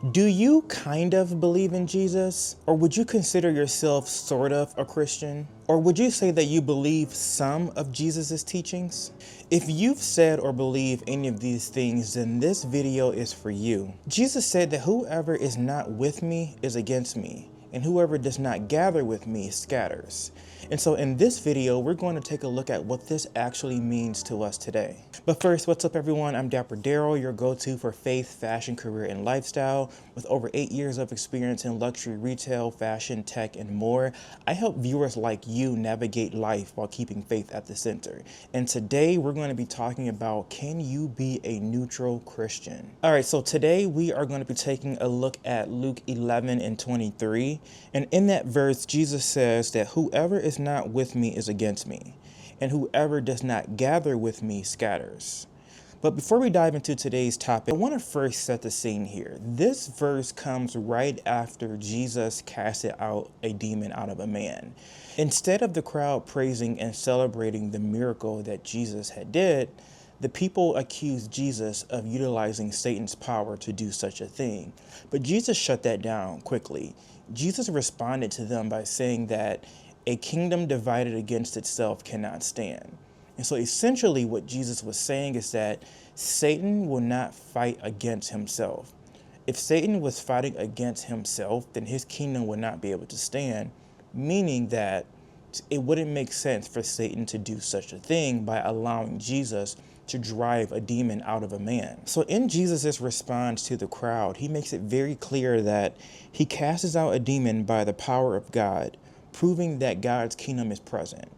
Do you kind of believe in Jesus? Or would you consider yourself sort of a Christian? Or would you say that you believe some of Jesus's teachings? If you've said or believe any of these things, then this video is for you. Jesus said that whoever is not with me is against me, and whoever does not gather with me scatters. And so in this video, we're going to take a look at what this actually means to us today. But first, what's up everyone? I'm Dapper Daryl, your go-to for faith, fashion, career, and lifestyle. With over 8 years of experience in luxury retail, fashion, tech, and more, I help viewers like you navigate life while keeping faith at the center. And today we're going to be talking about, can you be a neutral Christian? All right, so today we are going to be taking a look at Luke 11 and 23. And in that verse, Jesus says that whoever is not with me is against me, and whoever does not gather with me scatters. But before we dive into today's topic, I want to first set the scene here. This verse comes right after Jesus casted out a demon out of a man. Instead of the crowd praising and celebrating the miracle that Jesus had did, the people accused Jesus of utilizing Satan's power to do such a thing. But Jesus shut that down quickly. Jesus responded to them by saying that a kingdom divided against itself cannot stand. And so essentially what Jesus was saying is that Satan will not fight against himself. If Satan was fighting against himself, then his kingdom would not be able to stand, meaning that it wouldn't make sense for Satan to do such a thing by allowing Jesus to drive a demon out of a man. So in Jesus's response to the crowd, he makes it very clear that he casts out a demon by the power of God, proving that God's kingdom is present.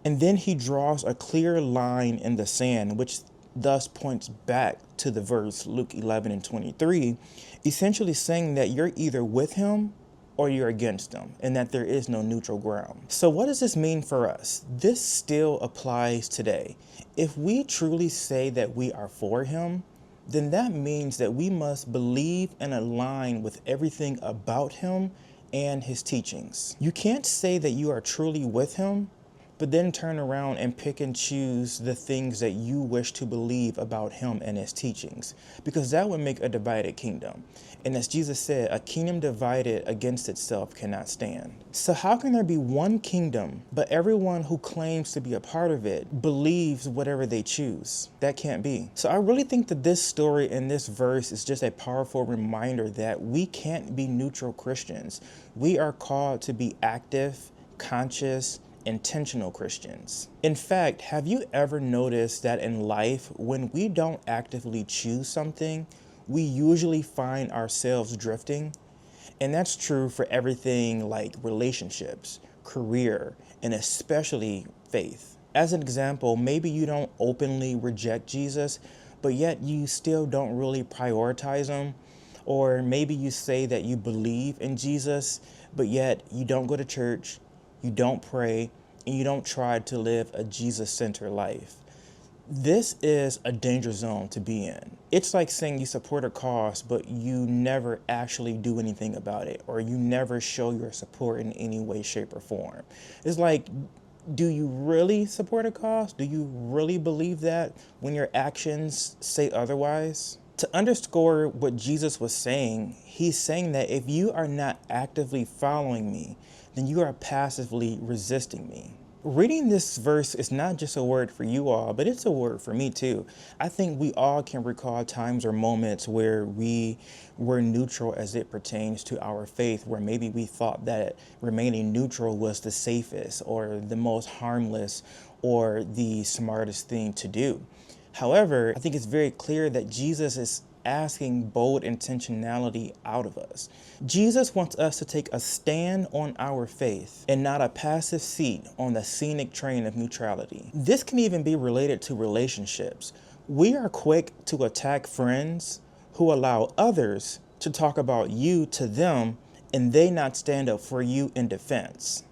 And then he draws a clear line in the sand, which thus points back to the verse Luke 11 and 23, essentially saying that you're either with him or you're against him, and that there is no neutral ground. So what does this mean for us? This still applies today. If we truly say that we are for him, then that means that we must believe and align with everything about him and his teachings. You can't say that you are truly with him, but then turn around and pick and choose the things that you wish to believe about him and his teachings, because that would make a divided kingdom. And as Jesus said, a kingdom divided against itself cannot stand. So how can there be one kingdom, but everyone who claims to be a part of it believes whatever they choose? That can't be. So I really think that this story and this verse is just a powerful reminder that we can't be neutral Christians. We are called to be active, conscious, intentional Christians. In fact, have you ever noticed that in life, when we don't actively choose something, we usually find ourselves drifting? And that's true for everything like relationships, career, and especially faith. As an example, maybe you don't openly reject Jesus, but yet you still don't really prioritize him. Or maybe you say that you believe in Jesus, but yet you don't go to church, you don't pray, and you don't try to live a Jesus-centered life. This is a danger zone to be in. It's like saying you support a cause, but you never actually do anything about it, or you never show your support in any way, shape, or form. It's like, do you really support a cause? Do you really believe that when your actions say otherwise? To underscore what Jesus was saying, he's saying that if you are not actively following me, then you are passively resisting me. Reading this verse is not just a word for you all, but it's a word for me too. I think we all can recall times or moments where we were neutral as it pertains to our faith, where maybe we thought that remaining neutral was the safest or the most harmless or the smartest thing to do. However, I think it's very clear that Jesus is asking bold intentionality out of us. Jesus wants us to take a stand on our faith and not a passive seat on the scenic train of neutrality. This can even be related to relationships. We are quick to attack friends who allow others to talk about you to them and they not stand up for you in defense.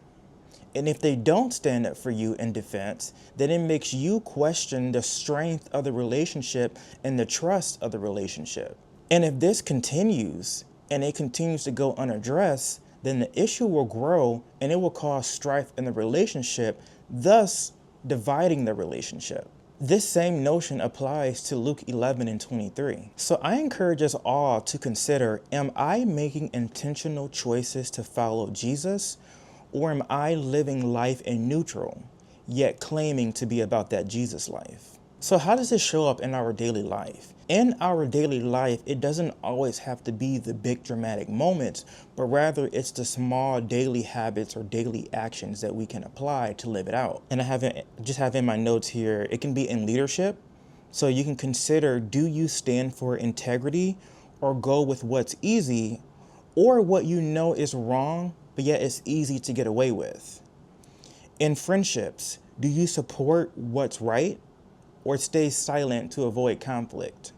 And if they don't stand up for you in defense, then it makes you question the strength of the relationship and the trust of the relationship. And if this continues and it continues to go unaddressed, then the issue will grow and it will cause strife in the relationship, thus dividing the relationship. This same notion applies to Luke 11:23. So I encourage us all to consider, am I making intentional choices to follow Jesus, or am I living life in neutral, yet claiming to be about that Jesus life? So how does this show up in our daily life? In our daily life, it doesn't always have to be the big dramatic moments, but rather it's the small daily habits or daily actions that we can apply to live it out. And just have in my notes here, it can be in leadership. So you can consider, do you stand for integrity or go with what's easy or what you know is wrong, but yet it's easy to get away with? In friendships, do you support what's right or stay silent to avoid conflict?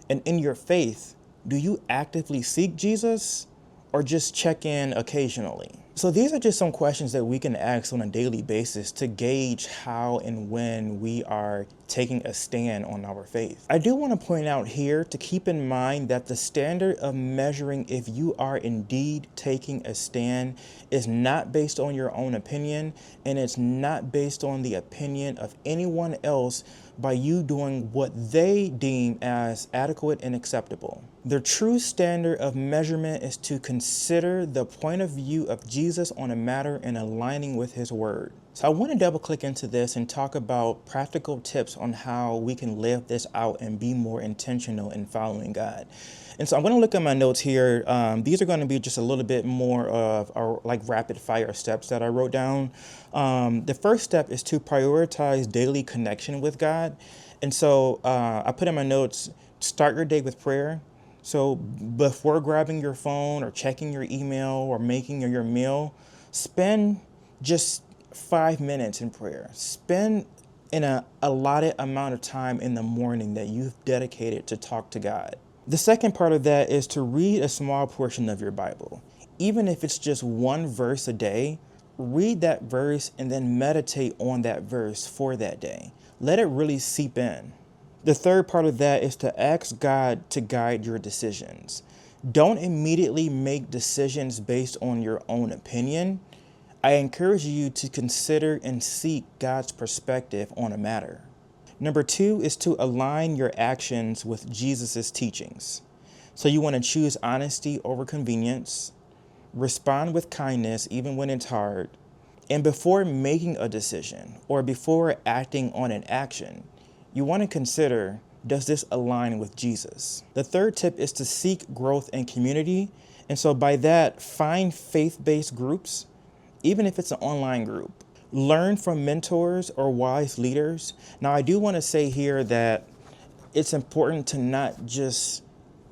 And in your faith, do you actively seek Jesus or just check in occasionally? So these are just some questions that we can ask on a daily basis to gauge how and when we are taking a stand on our faith. I do want to point out here to keep in mind that the standard of measuring if you are indeed taking a stand is not based on your own opinion, and it's not based on the opinion of anyone else by you doing what they deem as adequate and acceptable. The true standard of measurement is to consider the point of view of Jesus on a matter and aligning with his word. So I want to double click into this and talk about practical tips on how we can live this out and be more intentional in following God. And so I'm going to look at my notes here. These are going to be just a little bit more of our like rapid fire steps that I wrote down. The first step is to prioritize daily connection with God. And so I put in my notes, start your day with prayer. So before grabbing your phone or checking your email or making your meal, spend just 5 minutes in prayer. Spend in a allotted amount of time in the morning that you've dedicated to talk to God. The second part of that is to read a small portion of your Bible. Even if it's just one verse a day, read that verse and then meditate on that verse for that day. Let it really seep in. The third part of that is to ask God to guide your decisions. Don't immediately make decisions based on your own opinion. I encourage you to consider and seek God's perspective on a matter. Number 2 is to align your actions with Jesus' teachings. So you want to choose honesty over convenience, respond with kindness even when it's hard, and before making a decision or before acting on an action, you want to consider, does this align with Jesus? The third tip is to seek growth in community. And so by that, find faith-based groups, even if it's an online group. Learn from mentors or wise leaders. Now, I do want to say here that it's important to not just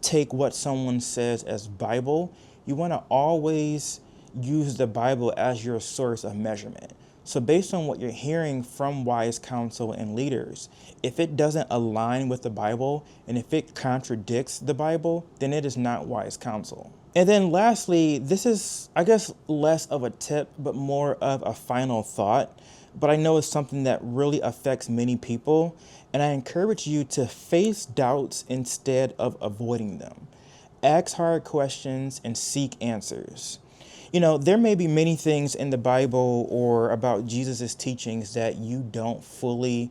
take what someone says as Bible. You want to always use the Bible as your source of measurement. So based on what you're hearing from wise counsel and leaders, if it doesn't align with the Bible and if it contradicts the Bible, then it is not wise counsel. And then lastly, this is, I guess, less of a tip, but more of a final thought. But I know it's something that really affects many people. And I encourage you to face doubts instead of avoiding them. Ask hard questions and seek answers. You know, there may be many things in the Bible or about Jesus' teachings that you don't fully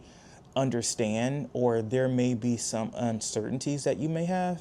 understand, or there may be some uncertainties that you may have.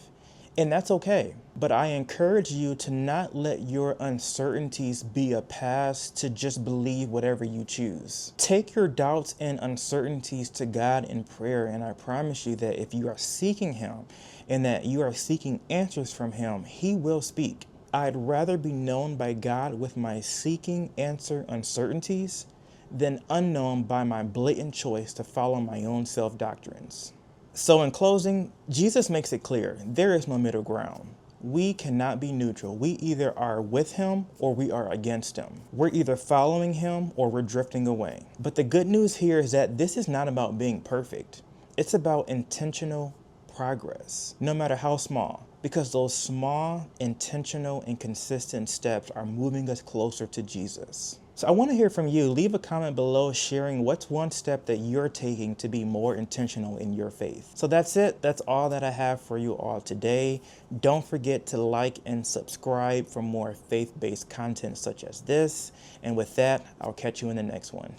And that's okay. But I encourage you to not let your uncertainties be a pass to just believe whatever you choose. Take your doubts and uncertainties to God in prayer. And I promise you that if you are seeking Him and that you are seeking answers from Him, He will speak. I'd rather be known by God with my seeking answer uncertainties than unknown by my blatant choice to follow my own self-doctrines. So in closing, Jesus makes it clear, there is no middle ground. We cannot be neutral. We either are with Him or we are against Him. We're either following Him or we're drifting away. But the good news here is that this is not about being perfect. It's about intentional progress, no matter how small, because those small, intentional, and consistent steps are moving us closer to Jesus. So I want to hear from you. Leave a comment below sharing what's one step that you're taking to be more intentional in your faith. So that's it. That's all that I have for you all today. Don't forget to like and subscribe for more faith-based content such as this. And with that, I'll catch you in the next one.